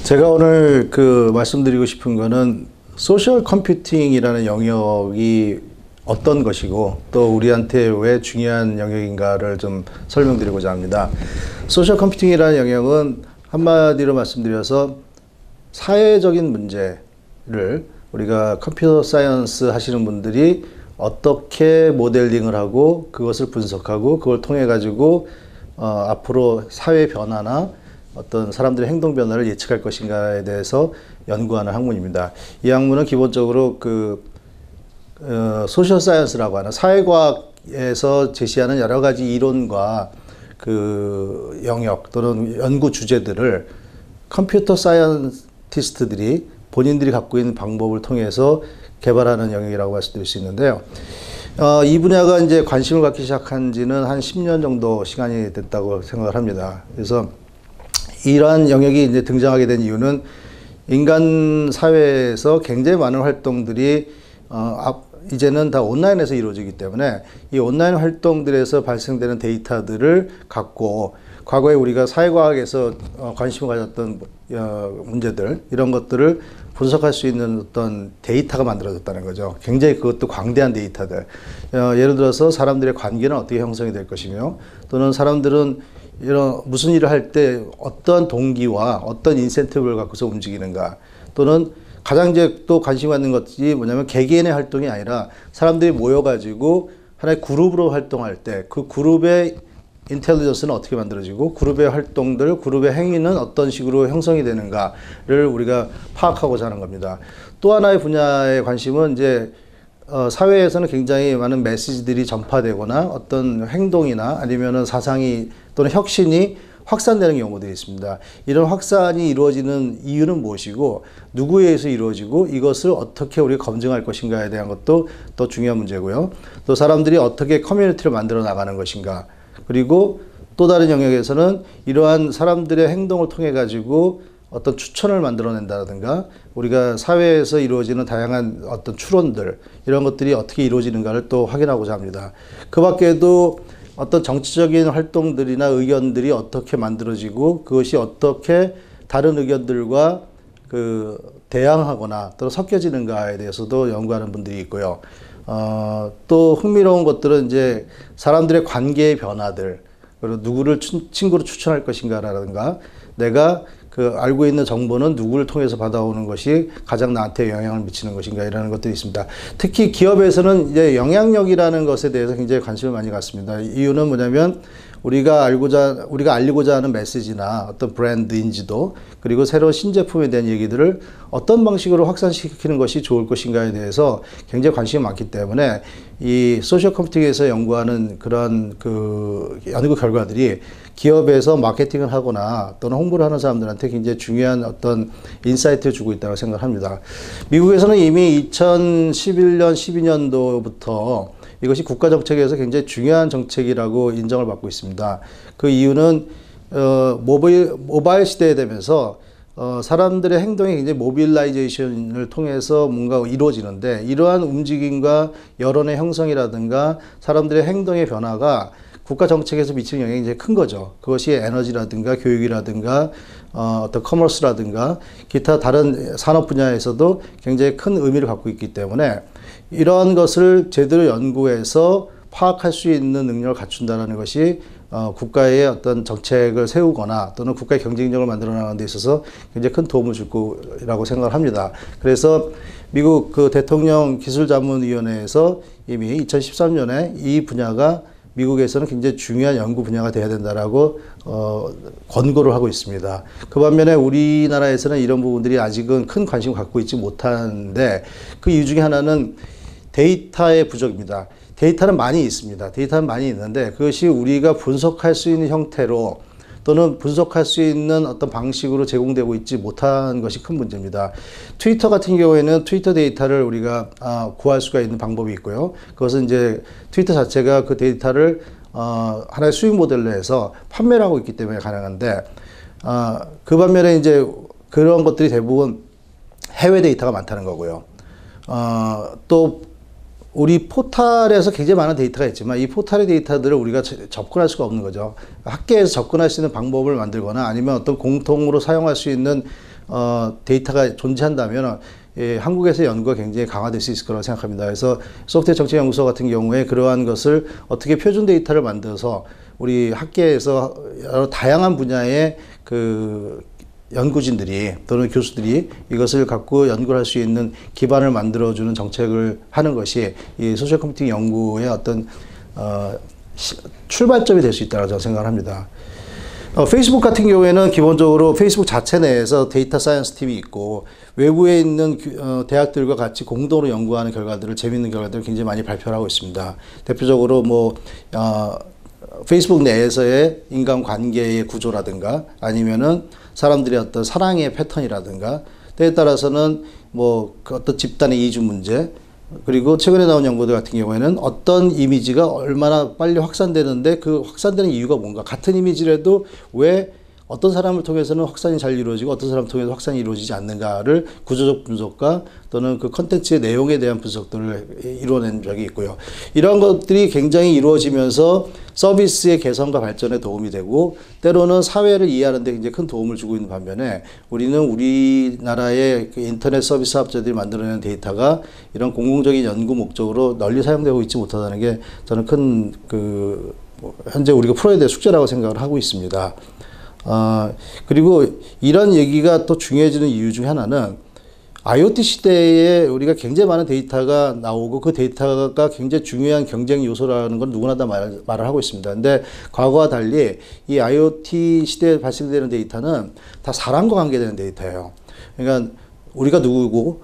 제가 오늘 말씀드리고 싶은 거는 소셜 컴퓨팅이라는 영역이 어떤 것이고 또 우리한테 왜 중요한 영역인가를 좀 설명드리고자 합니다. 소셜 컴퓨팅이라는 영역은 한마디로 말씀드려서 사회적인 문제를 우리가 컴퓨터 사이언스 하시는 분들이 어떻게 모델링을 하고 그것을 분석하고 그걸 통해 가지고 앞으로 사회 변화나 어떤 사람들의 행동 변화를 예측할 것인가에 대해서 연구하는 학문입니다. 이 학문은 기본적으로 소셜 사이언스라고 하는 사회과학에서 제시하는 여러 가지 이론과 그 영역 또는 연구 주제들을 컴퓨터 사이언티스트들이 본인들이 갖고 있는 방법을 통해서 개발하는 영역이라고 말씀드릴 수 있는데요. 이 분야가 이제 관심을 갖기 시작한 지는 한 10년 정도 시간이 됐다고 생각을 합니다. 그래서 이러한 영역이 이제 등장하게 된 이유는 인간 사회에서 굉장히 많은 활동들이 이제는 다 온라인에서 이루어지기 때문에 이 온라인 활동들에서 발생되는 데이터들을 갖고 과거에 우리가 사회과학에서 관심을 가졌던 문제들 이런 것들을 분석할 수 있는 어떤 데이터가 만들어졌다는 거죠. 굉장히 그것도 광대한 데이터들. 예를 들어서 사람들의 관계는 어떻게 형성이 될 것이며 또는 사람들은 무슨 일을 할 때 어떤 동기와 어떤 인센티브를 갖고서 움직이는가 또는 가장 이제 또 관심 갖는 것이 뭐냐면 개개인의 활동이 아니라 사람들이 모여가지고 하나의 그룹으로 활동할 때 그 그룹의 인텔리전스는 어떻게 만들어지고 그룹의 활동들, 그룹의 행위는 어떤 식으로 형성이 되는가를 우리가 파악하고자 하는 겁니다. 또 하나의 분야의 관심은 이제 사회에서는 굉장히 많은 메시지들이 전파되거나 어떤 행동이나 아니면은 사상이 또는 혁신이 확산되는 경우들이 있습니다. 이런 확산이 이루어지는 이유는 무엇이고 누구에 의해서 이루어지고 이것을 어떻게 우리가 검증할 것인가에 대한 것도 또 중요한 문제고요. 또 사람들이 어떻게 커뮤니티를 만들어 나가는 것인가. 그리고 또 다른 영역에서는 이러한 사람들의 행동을 통해 가지고 어떤 추천을 만들어낸다든가 우리가 사회에서 이루어지는 다양한 어떤 추론들 이런 것들이 어떻게 이루어지는가를 또 확인하고자 합니다. 그 밖에도 어떤 정치적인 활동들이나 의견들이 어떻게 만들어지고 그것이 어떻게 다른 의견들과 대항하거나 또는 섞여지는가에 대해서도 연구하는 분들이 있고요. 또 흥미로운 것들은 이제 사람들의 관계의 변화들, 그리고 누구를 친구로 추천할 것인가라든가 내가 알고 있는 정보는 누구를 통해서 받아오는 것이 가장 나한테 영향을 미치는 것인가 이라는 것들이 있습니다. 특히 기업에서는 이제 영향력이라는 것에 대해서 굉장히 관심을 많이 갖습니다. 이유는 뭐냐면 우리가 알리고자 하는 메시지나 어떤 브랜드 인지도 그리고 새로운 신제품에 대한 얘기들을 어떤 방식으로 확산시키는 것이 좋을 것인가에 대해서 굉장히 관심이 많기 때문에 이 소셜 컴퓨팅에서 연구하는 그런 연구 결과들이 기업에서 마케팅을 하거나 또는 홍보를 하는 사람들한테 굉장히 중요한 어떤 인사이트를 주고 있다고 생각합니다. 미국에서는 이미 2011년, 12년도부터 이것이 국가정책에서 굉장히 중요한 정책이라고 인정을 받고 있습니다. 그 이유는 모바일 시대에 되면서 사람들의 행동이 굉장히 모빌라이제이션을 통해서 뭔가 이루어지는데 이러한 움직임과 여론의 형성이라든가 사람들의 행동의 변화가 국가 정책에서 미치는 영향이 굉장히 큰 거죠. 그것이 에너지라든가 교육이라든가 어떤 커머스라든가 기타 다른 산업 분야에서도 굉장히 큰 의미를 갖고 있기 때문에 이러한 것을 제대로 연구해서 파악할 수 있는 능력을 갖춘다는 것이 국가의 어떤 정책을 세우거나 또는 국가의 경쟁력을 만들어 나가는 데 있어서 굉장히 큰 도움을 줄 거라고 생각을 합니다. 그래서 미국 대통령 기술자문위원회에서 이미 2013년에 이 분야가 미국에서는 굉장히 중요한 연구 분야가 돼야 된다라고 권고를 하고 있습니다. 그 반면에 우리나라에서는 이런 부분들이 아직은 큰 관심을 갖고 있지 못하는데 그 이유 중에 하나는 데이터의 부족입니다. 데이터는 많이 있습니다. 데이터는 많이 있는데 그것이 우리가 분석할 수 있는 형태로 또는 분석할 수 있는 어떤 방식으로 제공되고 있지 못한 것이 큰 문제입니다. 트위터 같은 경우에는 트위터 데이터를 우리가 구할 수가 있는 방법이 있고요. 그것은 이제 트위터 자체가 그 데이터를 하나의 수익 모델로 해서 판매를 하고 있기 때문에 가능한데 그 반면에 이제 그런 것들이 대부분 해외 데이터가 많다는 거고요. 또 우리 포탈에서 굉장히 많은 데이터가 있지만 이 포탈의 데이터들을 우리가 접근할 수가 없는 거죠. 학계에서 접근할 수 있는 방법을 만들거나 아니면 어떤 공통으로 사용할 수 있는 데이터가 존재한다면 한국에서 연구가 굉장히 강화될 수 있을 거라고 생각합니다. 그래서 소프트웨어 정책연구소 같은 경우에 그러한 것을 어떻게 표준 데이터를 만들어서 우리 학계에서 여러 다양한 분야의 그 연구진들이 또는 교수들이 이것을 갖고 연구를 할 수 있는 기반을 만들어주는 정책을 하는 것이 이 소셜 컴퓨팅 연구의 어떤 출발점이 될 수 있다고 저는 생각을 합니다. 페이스북 같은 경우에는 기본적으로 페이스북 자체 내에서 데이터 사이언스 팀이 있고 외부에 있는 대학들과 같이 공동으로 연구하는 결과들을 재미있는 결과들을 굉장히 많이 발표를 하고 있습니다. 대표적으로 뭐 페이스북 내에서의 인간관계의 구조라든가 아니면은 사람들의 어떤 사랑의 패턴이라든가 때에 따라서는 뭐 그 어떤 집단의 이주 문제 그리고 최근에 나온 연구들 같은 경우에는 어떤 이미지가 얼마나 빨리 확산되는데 그 확산되는 이유가 뭔가 같은 이미지라도 왜 어떤 사람을 통해서는 확산이 잘 이루어지고 어떤 사람을 통해서 확산이 이루어지지 않는가를 구조적 분석과 또는 그 컨텐츠의 내용에 대한 분석들을 이루어낸 적이 있고요. 이러한 것들이 굉장히 이루어지면서 서비스의 개선과 발전에 도움이 되고 때로는 사회를 이해하는 데 굉장히 큰 도움을 주고 있는 반면에 우리는 우리나라의 그 인터넷 서비스 사업자들이 만들어낸 데이터가 이런 공공적인 연구 목적으로 널리 사용되고 있지 못하다는 게 저는 큰 현재 우리가 풀어야 될 숙제라고 생각을 하고 있습니다. 그리고 이런 얘기가 또 중요해지는 이유 중 하나는 IoT 시대에 우리가 굉장히 많은 데이터가 나오고 그 데이터가 굉장히 중요한 경쟁 요소라는 건 누구나 다 말을 하고 있습니다. 근데 과거와 달리 이 IoT 시대에 발생되는 데이터는 다 사람과 관계되는 데이터예요. 그러니까 우리가 누구고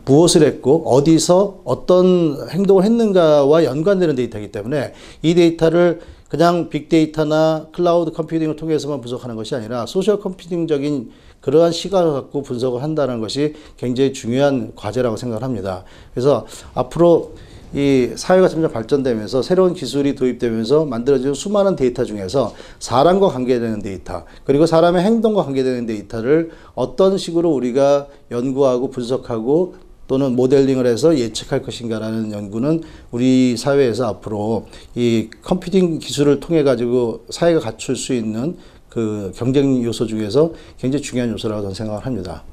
무엇을 했고 어디서 어떤 행동을 했는가와 연관되는 데이터이기 때문에 이 데이터를 그냥 빅데이터나 클라우드 컴퓨팅을 통해서만 분석하는 것이 아니라 소셜 컴퓨팅적인 그러한 시각을 갖고 분석을 한다는 것이 굉장히 중요한 과제라고 생각을 합니다. 그래서 앞으로 이 사회가 점점 발전되면서 새로운 기술이 도입되면서 만들어지는 수많은 데이터 중에서 사람과 관계되는 데이터 그리고 사람의 행동과 관계되는 데이터를 어떤 식으로 우리가 연구하고 분석하고 또는 모델링을 해서 예측할 것인가라는 연구는 우리 사회에서 앞으로 이 컴퓨팅 기술을 통해 가지고 사회가 갖출 수 있는 그 경쟁 요소 중에서 굉장히 중요한 요소라고 저는 생각을 합니다.